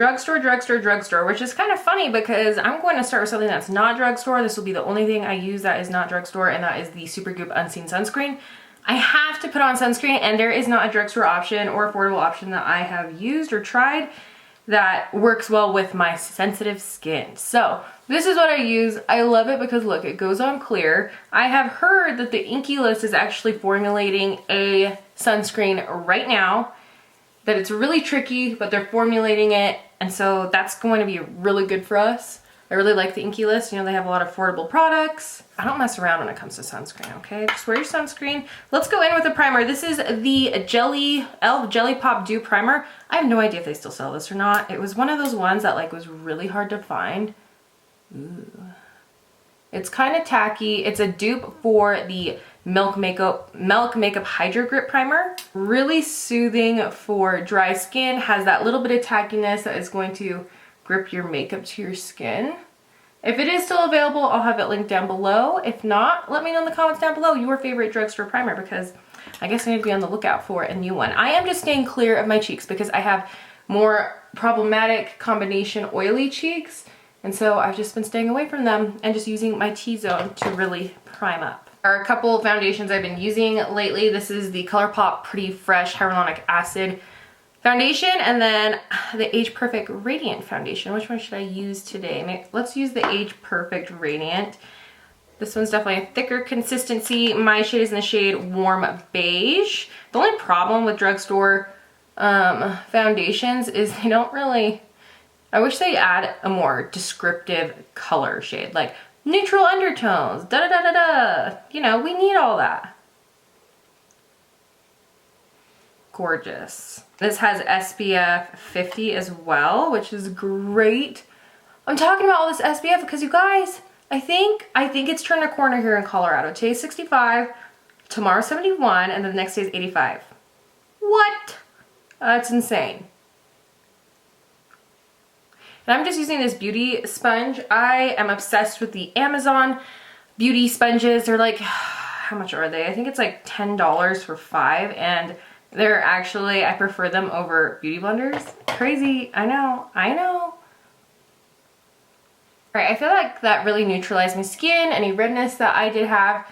Drugstore, drugstore, drugstore, which is kind of funny because I'm going to start with something that's not drugstore. This will be the only thing I use that is not drugstore, and that is the Supergoop Unseen Sunscreen. I have to put on sunscreen, and there is not a drugstore option or affordable option that I have used or tried that works well with my sensitive skin. So this is what I use. I love it because look, it goes on clear. I have heard that the Inky List is actually formulating a sunscreen right now, that it's really tricky, but they're formulating it. And so that's going to be really good for us. I really like the Inky List. You know, they have a lot of affordable products. I don't mess around when it comes to sunscreen, okay? Just wear your sunscreen. Let's go in with a primer. This is the e.l.f. Jelly Pop Dew Primer. I have no idea if they still sell this or not. It was one of those ones that like was really hard to find. Ooh. It's kind of tacky. It's a dupe for the Milk Makeup Hydro Grip Primer. Really soothing for dry skin. Has that little bit of tackiness that is going to grip your makeup to your skin. If it is still available, I'll have it linked down below. If not, let me know in the comments down below your favorite drugstore primer, because I guess I need to be on the lookout for a new one. I am just staying clear of my cheeks because I have more problematic combination oily cheeks. And so I've just been staying away from them and just using my T-zone to really prime up. There are a couple of foundations I've been using lately. This is the ColourPop Pretty Fresh Hyaluronic Acid Foundation, and then the Age Perfect Radiant Foundation. Which one should I use today? Let's use the Age Perfect Radiant. This one's definitely a thicker consistency. My shade is in the shade Warm Beige. The only problem with drugstore foundations is they don't really, I wish they add a more descriptive color shade, like neutral undertones, da da da da da. You know, we need all that. Gorgeous. This has SPF 50 as well, which is great. I'm talking about all this SPF because you guys, I think it's turned a corner here in Colorado. Today's 65, tomorrow 71, and then the next day is 85. What? That's insane. And I'm just using this beauty sponge. I am obsessed with the Amazon beauty sponges. They're like, how much are they? I think it's like $10 for 5, and they're actually, I prefer them over beauty blenders. Crazy, I know, I know. All right, I feel like that really neutralized my skin, any redness that I did have.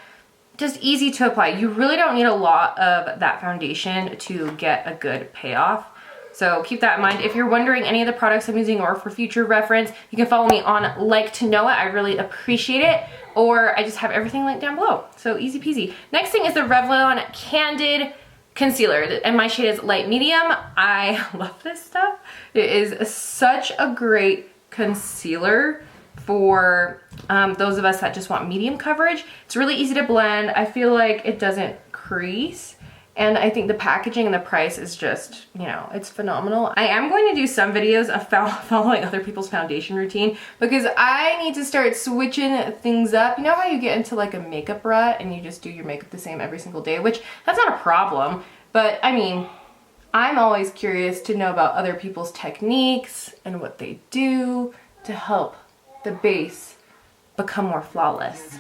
Just easy to apply. You really don't need a lot of that foundation to get a good payoff. So keep that in mind. If you're wondering any of the products I'm using or for future reference, you can follow me on Like to Know It. I really appreciate it. Or I just have everything linked down below. So easy peasy. Next thing is the Revlon Candid Concealer, and my shade is light medium. I love this stuff. It is such a great concealer for those of us that just want medium coverage. It's really easy to blend. I feel like it doesn't crease, and I think the packaging and the price is just, you know, it's phenomenal. I am going to do some videos of following other people's foundation routine because I need to start switching things up. You know how you get into like a makeup rut and you just do your makeup the same every single day, which that's not a problem, but I mean, I'm always curious to know about other people's techniques and what they do to help the base become more flawless.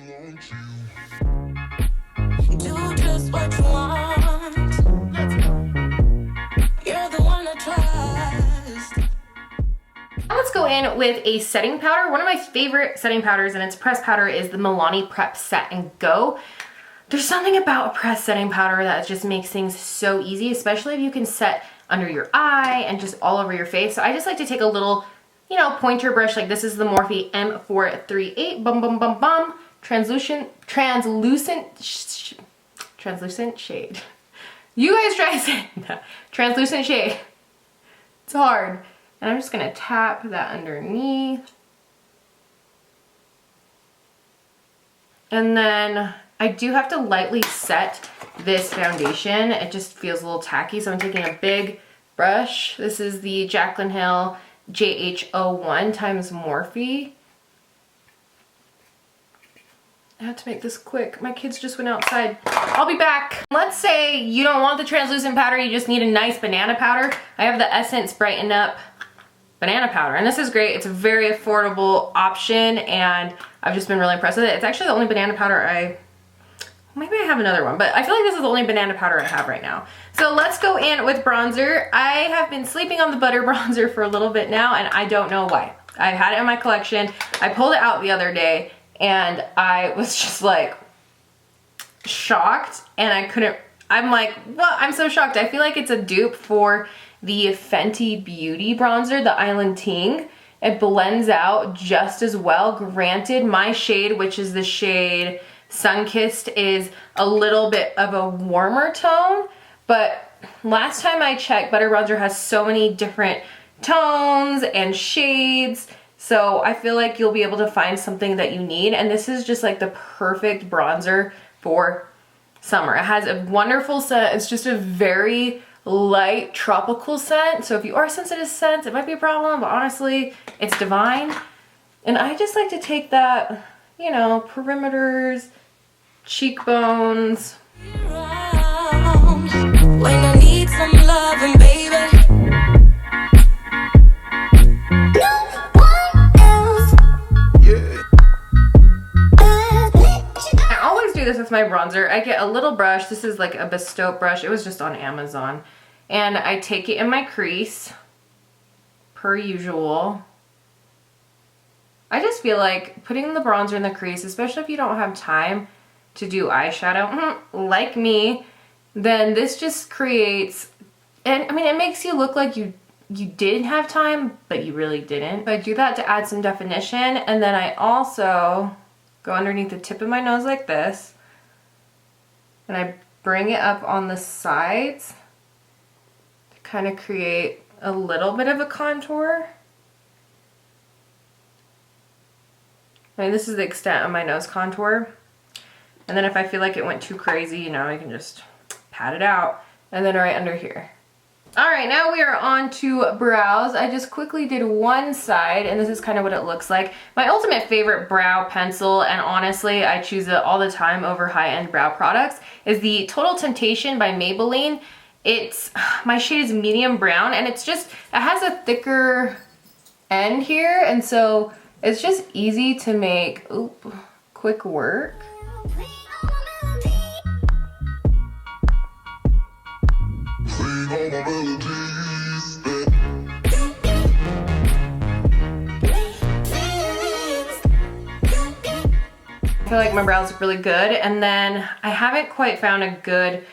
Do just what you want. You're the one I trust. Now let's go in with a setting powder. One of my favorite setting powders, and it's pressed powder, is the Milani Prep Set and Go. There's something about a pressed setting powder that just makes things so easy, especially if you can set under your eye and just all over your face. So I just like to take a little, you know, pointer brush. Like this is the Morphe M438, bum bum bum bum, translucent shade. You guys try to say that. Translucent shade. It's hard. And I'm just gonna tap that underneath. And then I do have to lightly set this foundation. It just feels a little tacky, so I'm taking a big brush. This is the Jaclyn Hill JH01 times Morphe. I have to make this quick. My kids just went outside. I'll be back. Let's say you don't want the translucent powder, you just need a nice banana powder. I have the Essence Brighten Up banana powder, and this is great. It's a very affordable option, and I've just been really impressed with it. It's actually the only banana powder maybe I have another one, but I feel like this is the only banana powder I have right now. So let's go in with bronzer. I have been sleeping on the butter bronzer for a little bit now, and I don't know why. I had it in my collection. I pulled it out the other day, and I was just like shocked, and I couldn't, I'm like, well, I'm so shocked. I feel like it's a dupe for the Fenty Beauty bronzer, the Island Ting. It blends out just as well. Granted, my shade, which is the shade Sunkissed, is a little bit of a warmer tone, but last time I checked, butter bronzer has so many different tones and shades, so I feel like you'll be able to find something that you need, and this is just like the perfect bronzer for summer. It has a wonderful scent. It's just a very light tropical scent, so if you are sensitive to scents, it might be a problem, but honestly, it's divine. And I just like to take that, you know, perimeters, cheekbones. When I need some loving, baby. I always do this with my bronzer. I get a little brush. This is like a Bestow brush. It was just on Amazon. And I take it in my crease, per usual. I just feel like putting the bronzer in the crease, especially if you don't have time to do eyeshadow, like me, then this just creates, and I mean, it makes you look like you did have time, but you really didn't. But I do that to add some definition, and then I also go underneath the tip of my nose like this, and I bring it up on the sides to kind of create a little bit of a contour. I mean, this is the extent of my nose contour. And then if I feel like it went too crazy, you know, I can just pat it out. And then right under here. All right, now we are on to brows. I just quickly did one side, and this is kind of what it looks like. My ultimate favorite brow pencil, and honestly, I choose it all the time over high-end brow products, is the Total Temptation by Maybelline. It's, my shade is medium brown, and it's just, it has a thicker end here, and so it's just easy to make, quick work. I feel like my brows look really good, and then I haven't quite found a good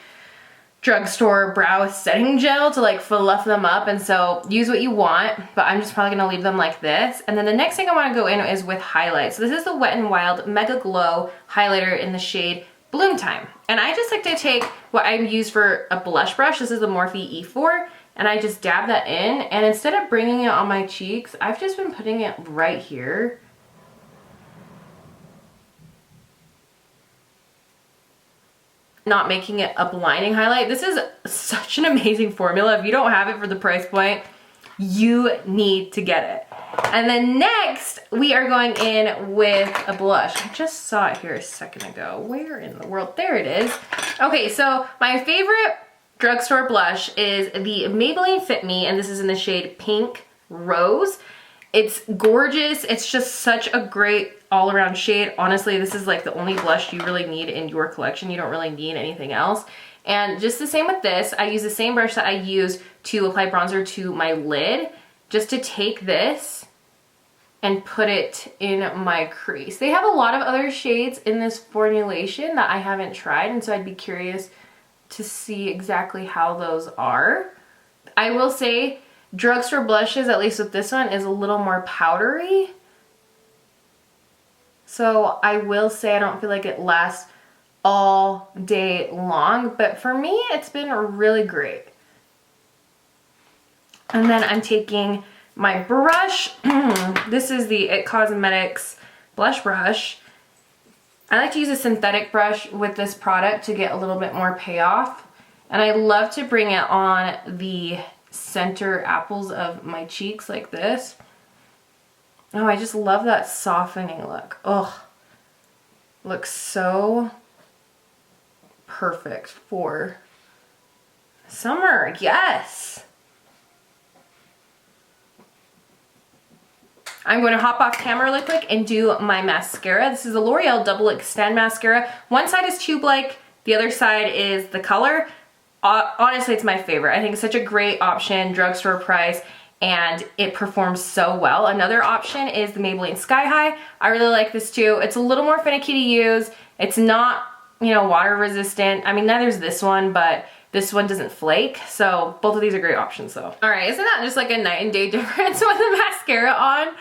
drugstore brow setting gel to like fluff them up, and so use what you want, but I'm just probably gonna leave them like this. And then the next thing I want to go in is with highlight. So this is the Wet n Wild Mega Glow highlighter in the shade Bloom Time. And I just like to take what I use for a blush brush, this is the Morphe E4, and I just dab that in, and instead of bringing it on my cheeks, I've just been putting it right here. Not making it a blinding highlight. This is such an amazing formula. If you don't have it for the price point, you need to get it. And then next, we are going in with a blush. I just saw it here a second ago. Where in the world? There it is. Okay, so my favorite drugstore blush is the Maybelline Fit Me, and this is in the shade Pink Rose. It's gorgeous. It's just such a great all-around shade. Honestly, this is like the only blush you really need in your collection. You don't really need anything else. And just the same with this, I use the same brush that I use to apply bronzer to my lid, just to take this and put it in my crease. They have a lot of other shades in this formulation that I haven't tried, and so I'd be curious to see exactly how those are. I will say drugstore blushes, at least with this one, is a little more powdery. So I will say I don't feel like it lasts all day long, but for me, it's been really great. And then I'm taking my brush. This is the It Cosmetics blush brush. I like to use a synthetic brush with this product to get a little bit more payoff. And I love to bring it on the center apples of my cheeks like this. Oh, I just love that softening look. Oh, looks so perfect for summer. Yes. I'm going to hop off camera really quick and do my mascara. This is a L'Oreal Double Extend Mascara. One side is tube-like, the other side is the color. Honestly, it's my favorite. I think it's such a great option, drugstore price, and it performs so well. Another option is the Maybelline Sky High. I really like this too. It's a little more finicky to use. It's not, you know, water resistant. I mean, neither's this one, but this one doesn't flake. So both of these are great options though. All right, isn't that just like a night and day difference with the mascara on?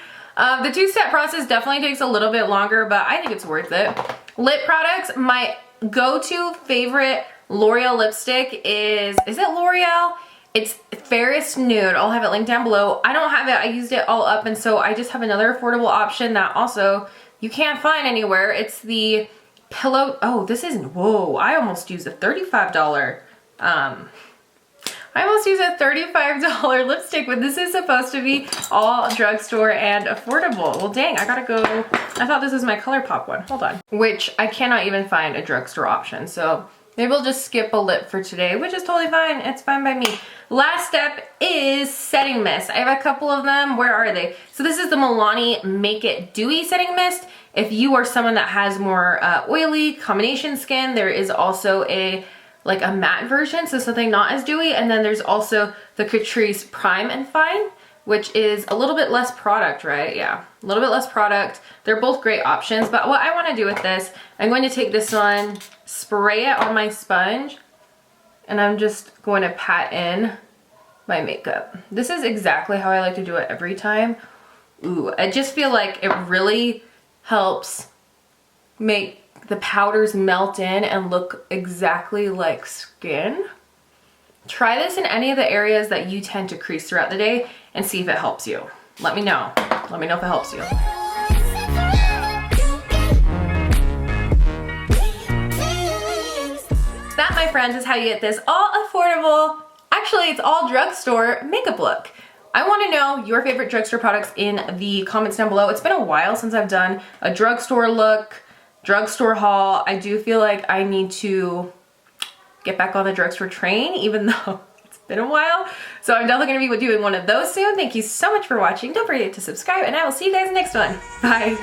The two-step process definitely takes a little bit longer, but I think it's worth it. Lip products, my go-to favorite L'Oreal lipstick is it L'Oreal? It's Ferris Nude. I'll have it linked down below. I don't have it, I used it all up, and so I just have another affordable option that also you can't find anywhere. It's the Pillow, oh, this isn't, whoa, I almost used a $35 lipstick, but this is supposed to be all drugstore and affordable. Well, dang, I gotta go. I thought this was my ColourPop one. Hold on. Which I cannot even find a drugstore option. So maybe we'll just skip a lip for today, which is totally fine. It's fine by me. Last step is setting mist. I have a couple of them. Where are they? So this is the Milani Make It Dewy Setting Mist. If you are someone that has more oily combination skin, there is also like a matte version, so something not as dewy. And then there's also the Catrice Prime and Fine, which is a little bit less product, right? Yeah, a little bit less product. They're both great options, but what I wanna do with this, I'm going to take this one, spray it on my sponge, and I'm just going to pat in my makeup. This is exactly how I like to do it every time. Ooh, I just feel like it really helps make the powders melt in and look exactly like skin. Try this in any of the areas that you tend to crease throughout the day and see if it helps you. Let me know. Let me know if it helps you. That, my friends, is how you get this all affordable, actually it's all drugstore makeup look. I want to know your favorite drugstore products in the comments down below. It's been a while since I've done a drugstore look, drugstore haul. I do feel like I need to get back on the drugstore train, even though it's been a while. So I'm definitely going to be doing one of those soon. Thank you so much for watching. Don't forget to subscribe, and I will see you guys next one. Bye.